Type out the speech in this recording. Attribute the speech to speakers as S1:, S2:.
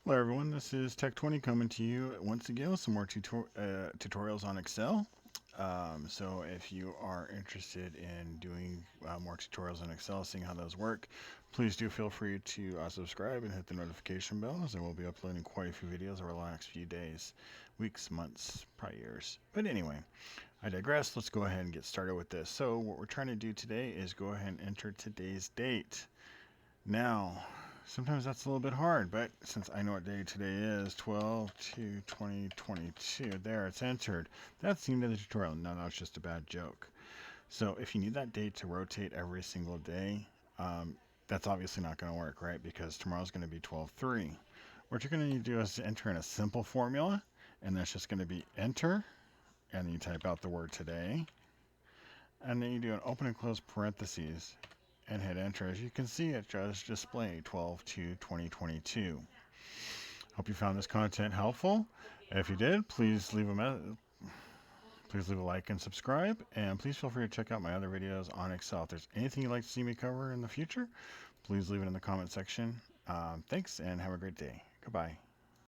S1: Hello everyone, this is Tech20 coming to you once again with some more tutorials on Excel. So if you are interested in doing more tutorials on Excel, seeing how those work, please do feel free to subscribe and hit the notification bell, as I will be uploading quite a few videos over the next few days, weeks, months, probably years. But anyway, I digress. Let's go ahead and get started with this. So what we're trying to do today is go ahead and enter today's date. Now, sometimes that's a little bit hard, but since I know what day today is, 12/2/2022, there, it's entered. That's the end of the tutorial. No, it's just a bad joke. So if you need that date to rotate every single day, that's obviously not going to work, right? Because tomorrow's going to be 12/3. What you're going to need to do is enter in a simple formula, and that's just going to be enter, and then you type out the word today, and then you do an open and close parentheses, and hit enter. As you can see, it does display 12/2/2022. Hope you found this content helpful. If you did, please leave a like and subscribe, and please feel free to check out my other videos on Excel. If there's anything you'd like to see me cover in the future, please leave it in the comment section. Thanks, and have a great day. Goodbye.